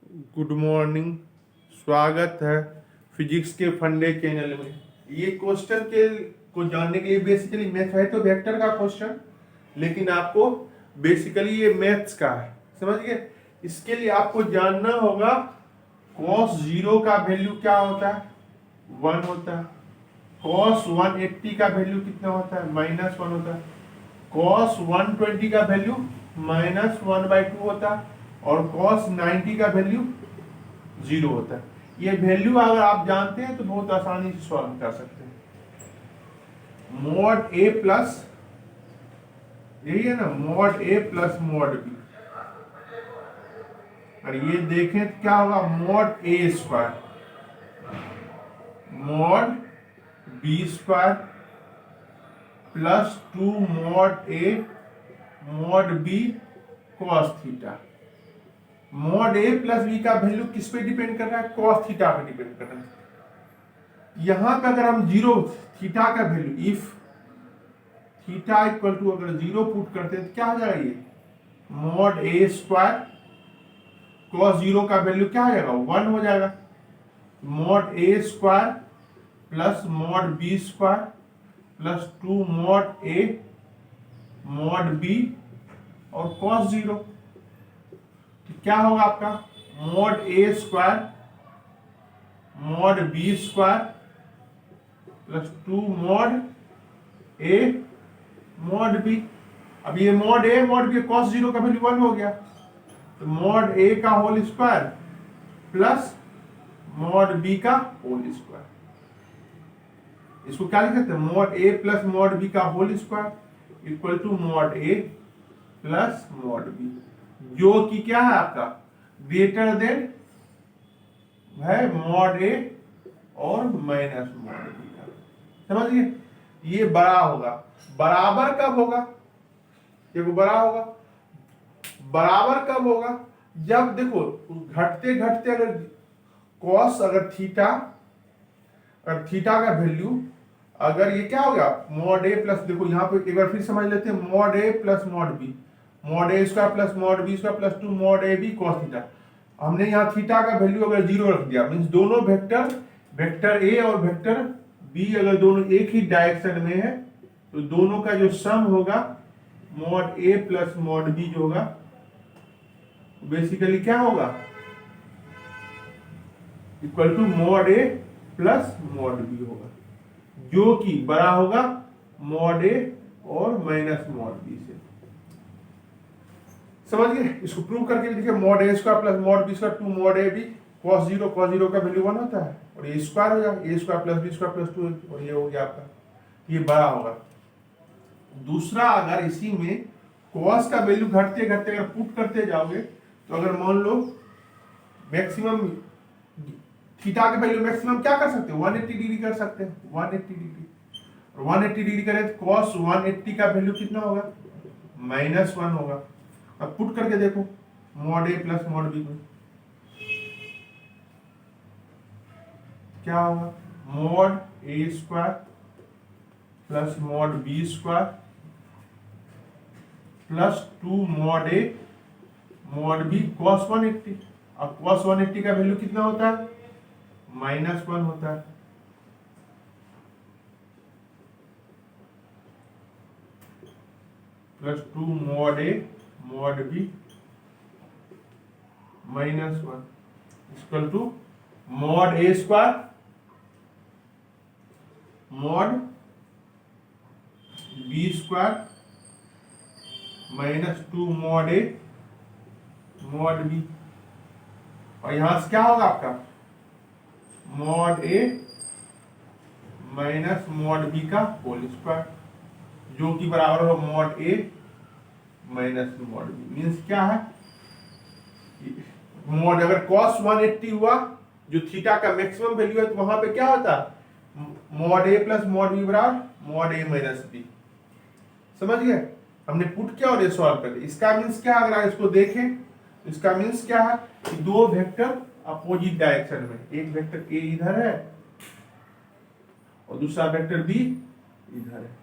Good morning. स्वागत है physics के फंडे चैनल में। ये क्वेश्चन के को जानने के लिए बेसिकली मैथ है तो वेक्टर का क्वेश्चन, लेकिन आपको बेसिकली ये मैथ्स का है, समझ गए। इसके लिए आपको जानना होगा cos 0 का वैल्यू क्या होता है, 1 होता है। cos 180 का वैल्यू कितना होता है, -1 होता है। cos 120 का वैल्यू -1/2 होता है और cos 90 का वैल्यू 0 होता है। ये वैल्यू अगर आप जानते हैं तो बहुत आसानी से सॉल्व कर सकते हैं। मॉड ए प्लस, यही है ना, मॉड ए प्लस मॉड बी। और ये देखें तो क्या होगा, मॉड ए square mod B square plus 2 mod ए mod b cos theta. Mod ए प्लस बी का वैल्यू किस पे डिपेंड कर रहा है, कॉस थीटा पे डिपेंड कर रहा है। यहां पे अगर हम जीरो थीटा का value, if theta equal to अगर 0 पुट करते हैं तो क्या हो जाएगा, ये मॉड ए स्क्वायर कॉस 0 का वैल्यू क्या हो जाएगा, 1 हो जाएगा। मॉड ए square plus mod B square plus 2 mod ए मॉड बी और कॉस 0, तो क्या होगा आपका, मॉड ए square mod B square plus 2 mod ए मॉड बी। अब ये मॉड ए मॉड बी कॉस 0 का वैल्यू 1 हो गया, तो मॉड ए का whole square plus mod B का होल स्क्वायर। इसको क्या लिख सकते हैं, मॉड ए प्लस मॉड बी का whole square equal to mod A plus mod B, जो कि क्या है आपका ग्रेटर देन है मॉड ए और माइनस मॉड बी का। समझिए, ये बड़ा होगा। बराबर कब होगा, देखो बड़ा होगा, बराबर कब होगा, जब देखो घटते घटते अगर कॉस अगर थीटा का वैल्यू अगर ये क्या हो गया, मॉड ए प्लस, देखो यहाँ पे एक बार फिर समझ लेते हैं, mod A plus mod B, mod A square plus mod B square plus 2 mod A B cos theta. हमने यहाँ थीटा का वैल्यू अगर 0 रख दिया, मीन्स दोनों वेक्टर ए और वेक्टर बी अगर दोनों एक ही डायरेक्शन में है तो दोनों का जो सम होगा मॉड ए प्लस मॉड बी जो होगा बेसिकली क्या होगा, equal to mod A plus mod B होगा, जो कि बड़ा होगा मॉड ए और माइनस मॉड बी से। समझ गए। इसको प्रूव करके देखिए, mod A square plus mod B square 2 mod A B cos 0 का वैल्यू 1 होता है और ये स्क्वायर हो जाएगा, a square plus b square plus 2 और ये हो गया आपका, ये बड़ा होगा। दूसरा, अगर इसी में cos का वैल्यू घटते घटते अगर पुट करते जाओगे तो अगर मान लो मैक्सिमम थीटा का वैल्यू मैक्सिमम क्या कर सकते हैं, 180 डिग्री कर सकते हैं, 180 डिग्री। और 180 डिग्री करें तो cos 180 का वैल्यू कितना होगा, -1 होगा। अब पुट करके देखो मॉड ए प्लस मॉड बी में क्या होगा, मॉड ए square plus mod B square plus 2 mod ए मॉड बी cos 180। अब cos 180 का वैल्यू कितना होता है, -1 होता है। Plus 2 mod A mod B -1 equal to mod A square mod B square -2 mod A mod B. और यहां से क्या होगा आपका, mod A minus mod B का होल स्क्वायर, जो कि बराबर हो mod A minus mod B. Means क्या है, मॉड अगर cos 180 हुआ जो थीटा का मैक्सिमम वैल्यू है तो वहां पे क्या होता है, मॉड ए प्लस मॉड बी बराबर मॉड ए माइनस बी। समझ गए, हमने पुट किया और ये सॉल्व कर दिया। इसका मीन्स क्या, अगर आप इसको देखें तो इसका मीन्स क्या है कि दो वेक्टर अपोजिट डायरेक्शन में, एक वेक्टर ए इधर है और दूसरा वेक्टर बी इधर है।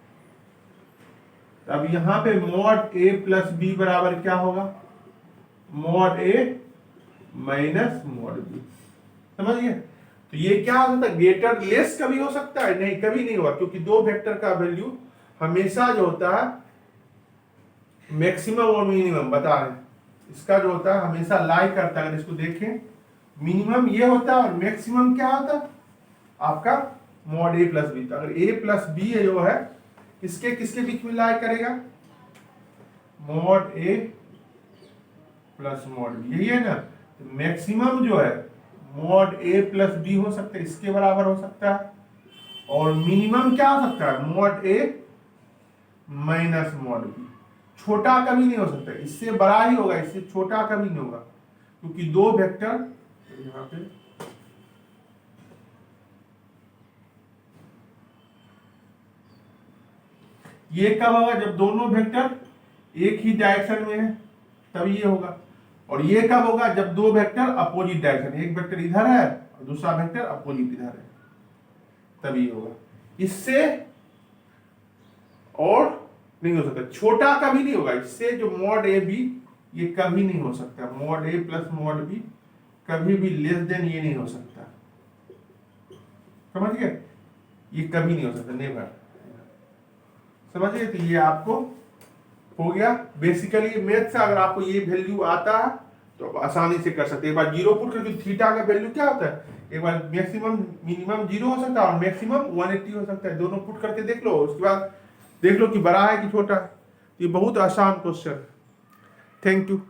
अब यहां पे मॉड ए प्लस बी बराबर क्या होगा, mod A minus mod B. समझ गए? तो ये क्या हो सकता है, ग्रेटर लेस कभी हो सकता है, नहीं कभी नहीं हुआ, क्योंकि दो वेक्टर का वैल्यू हमेशा जो होता है मैक्सिमम और मिनिमम बता रहे हैं, इसका जो होता है हमेशा लाई करता है। अगर इसको देखें, मिनिमम ये होता है और मैक्सिमम क्या होता है आपका मॉड ए प्लस बी। तो अगर ए प्लस बी जो है किसके किसके बीच में लाई करेगा, मॉड ए प्लस मॉड बी, यही है ना। तो मैक्सिमम जो है मॉड ए प्लस बी हो सकता है, इसके बराबर हो सकता है, और मिनिमम क्या हो सकता है, mod A minus mod B. छोटा कभी नहीं हो सकता, इससे बड़ा ही होगा, इससे छोटा कभी नहीं होगा, क्योंकि दो वेक्टर यहां पे ये कब होगा, जब दोनों वेक्टर एक ही डायरेक्शन में है तब ये होगा। और ये कब होगा, जब दो वेक्टर अपोजिट डायरेक्शन, एक वेक्टर इधर है और दूसरा वेक्टर अपोजिट इधर है, तब ये होगा। इससे और नहीं हो सकता, छोटा कभी नहीं होगा, इससे जो मॉड ए बी ये कभी नहीं हो सकता, मॉड ए प्लस मॉड बी कभी भी लेस देन ये नहीं हो सकता। समझ गए? ये कभी नहीं हो सकता, नेवर। समझ गए? तो ये आपको हो गया बेसिकली मैथ से। अगर आपको ये वैल्यू आता है तो आप आसानी से कर सकते हैं। एक बार जीरो पुट करके थीटा का वैल्यू क्या होता है, एक बार मैक्सिमम मिनिमम जीरो हो सकता है और मैक्सिमम 180 हो सकता है, दोनों पुट करके देख लो, उसके बाद देख लो कि बड़ा है कि छोटा है। ये बहुत आसान क्वेश्चन। Thank you.